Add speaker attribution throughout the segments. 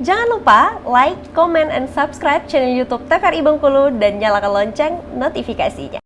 Speaker 1: Jangan lupa like, comment, and subscribe channel YouTube TVRI Bengkulu dan nyalakan lonceng notifikasinya.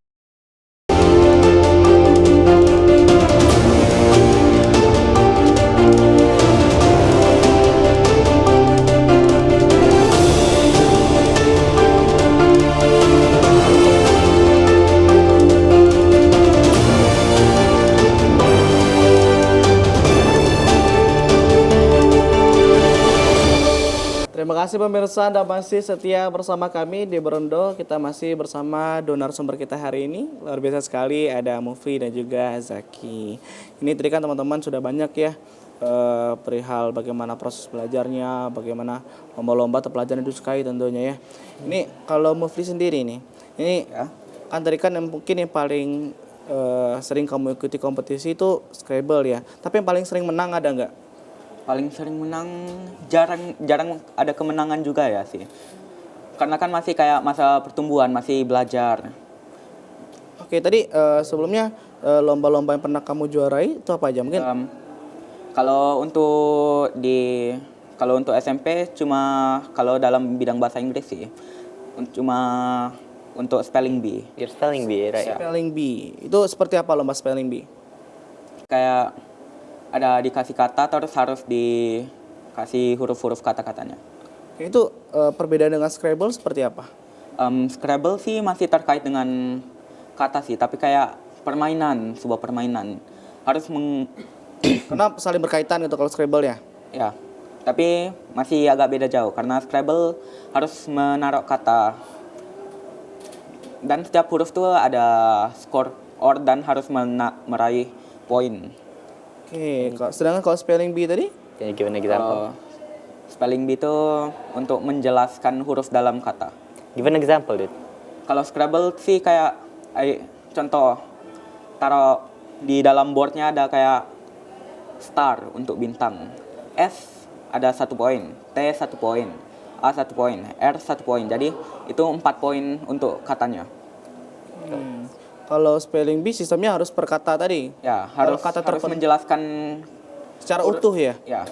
Speaker 2: Terima kasih pemirsa Anda masih setia bersama kami di Berondo. Kita masih bersama donor sumber kita hari ini. Luar biasa sekali, ada Mufli dan juga Zaki. Ini tadi kan teman-teman sudah banyak ya perihal bagaimana proses belajarnya, bagaimana lomba-lomba atau pelajaran yang disukai tentunya ya. Ini kalau Mufli sendiri nih, ini ya, kan tadi kan yang mungkin yang paling sering kamu ikuti kompetisi itu Scrabble ya. Tapi yang paling sering menang ada nggak?
Speaker 3: Paling sering menang jarang ada kemenangan juga ya sih. Karena kan masih kayak masa pertumbuhan, masih belajar.
Speaker 2: Oke, tadi sebelumnya lomba-lomba yang pernah kamu juarai itu apa aja mungkin?
Speaker 3: Kalau untuk SMP cuma kalau dalam bidang bahasa Inggris sih. Cuma untuk spelling bee.
Speaker 4: Your spelling bee, right?
Speaker 2: Spelling bee. Itu seperti apa lomba spelling bee?
Speaker 3: Kayak ada dikasih kata terus harus dikasih huruf-huruf kata-katanya.
Speaker 2: Itu perbedaan dengan Scrabble seperti apa?
Speaker 3: Scrabble sih masih terkait dengan kata sih, tapi kayak sebuah permainan.
Speaker 2: Karena saling berkaitan gitu kalau Scrabble ya?
Speaker 3: Ya, tapi masih agak beda jauh karena Scrabble harus menaruh kata. Dan setiap huruf tuh ada skor dan harus meraih poin.
Speaker 2: Oke, sedangkan kalau spelling bee tadi?
Speaker 4: Can you give an example?
Speaker 3: Spelling bee itu untuk menjelaskan huruf dalam kata.
Speaker 4: Give an example, dude.
Speaker 3: Kalau Scrabble sih kayak contoh taruh di dalam boardnya ada kayak star untuk bintang, S ada 1 poin, T 1 poin, A 1 poin, R 1 poin. Jadi itu 4 poin untuk katanya.
Speaker 2: Kalau spelling bee sistemnya harus per kata tadi?
Speaker 3: Ya,
Speaker 2: harus
Speaker 3: menjelaskan
Speaker 2: secara utuh ya?
Speaker 3: Ya.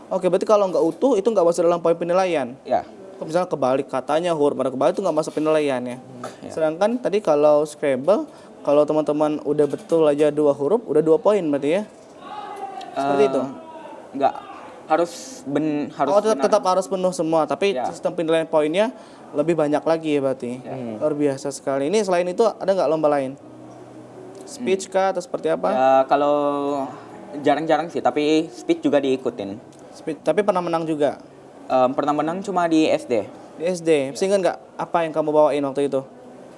Speaker 2: Oke, berarti kalau nggak utuh itu nggak masuk dalam poin penilaian?
Speaker 3: Ya.
Speaker 2: Misalnya kebalik katanya, huruf pada kebalik itu nggak masuk penilaian ya? Sedangkan tadi kalau Scrabble, kalau teman-teman udah betul aja 2 huruf, udah 2 poin berarti ya? Seperti itu?
Speaker 3: Enggak. Harus
Speaker 2: tetap harus penuh semua, tapi sistem penilaian poinnya lebih banyak lagi ya berarti. Luar biasa sekali. Ini selain itu ada nggak lomba lain? Speech kah atau seperti apa?
Speaker 3: Ya, kalau jarang-jarang sih, tapi speech juga diikutin.
Speaker 2: Speech, tapi pernah menang juga?
Speaker 3: Pernah menang cuma di SD.
Speaker 2: Di SD. Sehingga nggak apa yang kamu bawain waktu itu?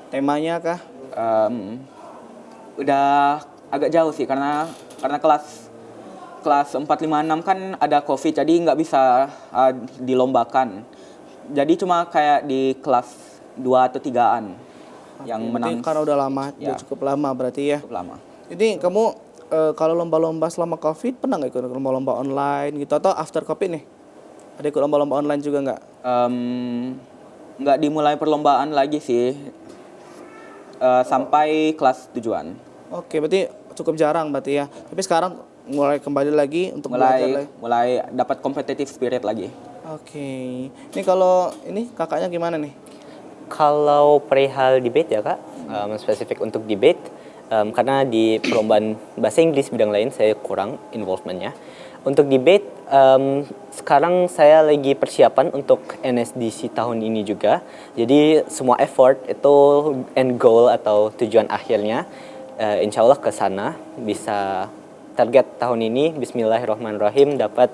Speaker 2: Temanya kah?
Speaker 3: Udah agak jauh sih karena kelas 4, 5, 6 kan ada COVID, jadi nggak bisa dilombakan. Jadi cuma kayak di kelas 2 atau 3-an yang menang.
Speaker 2: Karena udah lama, udah cukup lama berarti ya.
Speaker 3: Cukup lama.
Speaker 2: Jadi kamu kalau lomba-lomba selama COVID pernah nggak ikut lomba-lomba online gitu atau after COVID nih? Ada ikut lomba-lomba online juga nggak?
Speaker 3: Nggak dimulai perlombaan lagi sih sampai kelas tujuan.
Speaker 2: Oke, berarti cukup jarang berarti ya. Tapi sekarang mulai kembali lagi untuk belajar lagi.
Speaker 3: Mulai dapat competitive spirit lagi.
Speaker 2: Oke. Ini kalau ini kakaknya gimana nih?
Speaker 4: Kalau perihal debate ya kak, spesifik untuk debate, karena di perlombaan bahasa Inggris bidang lain saya kurang involvementnya. Untuk debate, sekarang saya lagi persiapan untuk NSDC tahun ini juga. Jadi semua effort itu end goal atau tujuan akhirnya, insya Allah ke sana bisa. Target tahun ini bismillahirrahmanirrahim dapat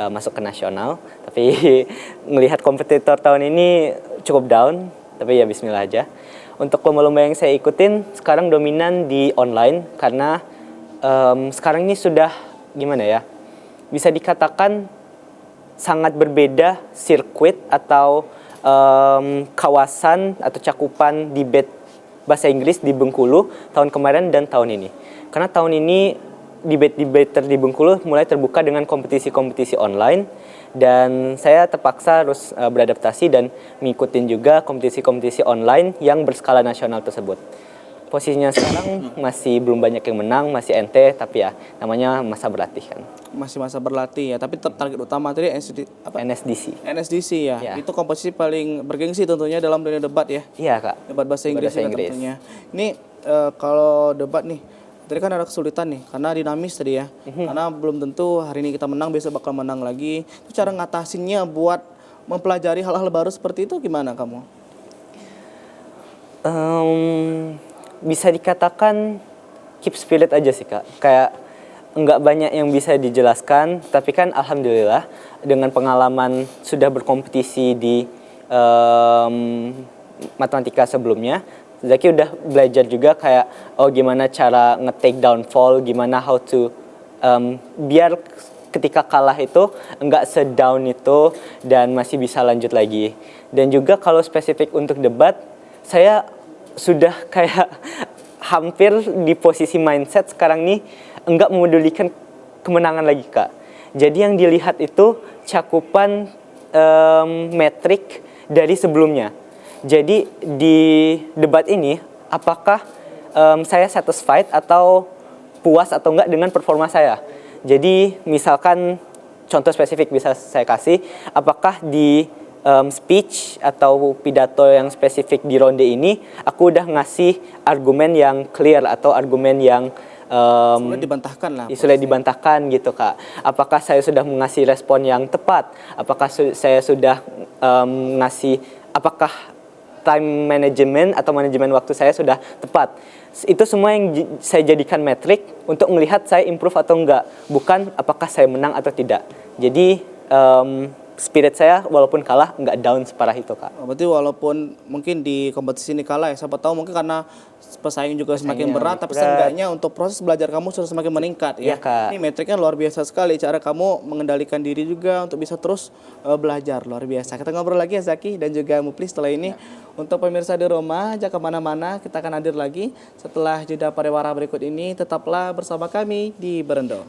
Speaker 4: masuk ke nasional. Tapi melihat kompetitor tahun ini cukup down, tapi ya bismillah aja. Untuk lomba-lomba yang saya ikutin sekarang dominan di online karena sekarang ini sudah gimana ya? Bisa dikatakan sangat berbeda sirkuit atau kawasan atau cakupan debate bahasa Inggris di Bengkulu tahun kemarin dan tahun ini. Karena tahun ini debate-debater di Bengkulu mulai terbuka dengan kompetisi-kompetisi online dan saya terpaksa harus beradaptasi dan mengikuti juga kompetisi-kompetisi online yang berskala nasional tersebut. posisinya sekarang masih belum banyak yang menang, masih ente, tapi ya namanya masa berlatih kan.
Speaker 2: Masih masa berlatih ya, tapi target utama tadi
Speaker 4: NSDC.
Speaker 2: NSDC ya.
Speaker 4: Ya.
Speaker 2: Itu kompetisi paling bergengsi tentunya dalam dunia debat ya.
Speaker 4: Iya kak.
Speaker 2: Debat bahasa Inggris,
Speaker 4: Bahasa
Speaker 2: ya
Speaker 4: Inggris.
Speaker 2: tentunya. Ini kalau debat nih, tadi kan ada kesulitan nih karena dinamis tadi ya. Karena belum tentu hari ini kita menang besok bakal menang lagi. Itu cara ngatasinnya buat mempelajari hal-hal baru seperti itu gimana kamu?
Speaker 4: Bisa dikatakan keep spirit aja sih kak. Kayak nggak banyak yang bisa dijelaskan, tapi kan alhamdulillah dengan pengalaman sudah berkompetisi di matematika sebelumnya, Zaki udah belajar juga kayak gimana cara nge-take down fall, gimana how to biar ketika kalah itu nggak sedown itu dan masih bisa lanjut lagi. Dan juga kalau spesifik untuk debat, saya sudah kayak hampir di posisi mindset sekarang nih enggak memedulikan kemenangan lagi kak. Jadi yang dilihat itu cakupan metrik dari sebelumnya. Jadi di debat ini apakah saya satisfied atau puas atau enggak dengan performa saya. Jadi misalkan contoh spesifik bisa saya kasih, apakah di speech atau pidato yang spesifik di ronde ini aku udah ngasih argumen yang clear atau argumen yang
Speaker 2: Sudah dibantahkan lah.
Speaker 4: sudah dibantahkan gitu kak. Apakah saya sudah mengasih respon yang tepat? Apakah saya sudah ngasih, apakah time management atau manajemen waktu saya sudah tepat? Itu semua yang saya jadikan metrik untuk melihat saya improve atau enggak, bukan apakah saya menang atau tidak. Jadi spirit saya walaupun kalah nggak down separah itu kak.
Speaker 2: Berarti walaupun mungkin di kompetisi ini kalah ya, siapa tahu mungkin karena pesaing juga semakin berat, tapi seenggaknya untuk proses belajar kamu sudah semakin meningkat ya.
Speaker 4: Iya, Kak.
Speaker 2: Ini metriknya luar biasa sekali, cara kamu mengendalikan diri juga untuk bisa terus belajar, luar biasa. Kita ngobrol lagi ya Zaki dan juga Mupli setelah ini. Untuk pemirsa di rumah, jangan kemana-mana, kita akan hadir lagi setelah jeda pariwara berikut ini. Tetaplah bersama kami di Berendo.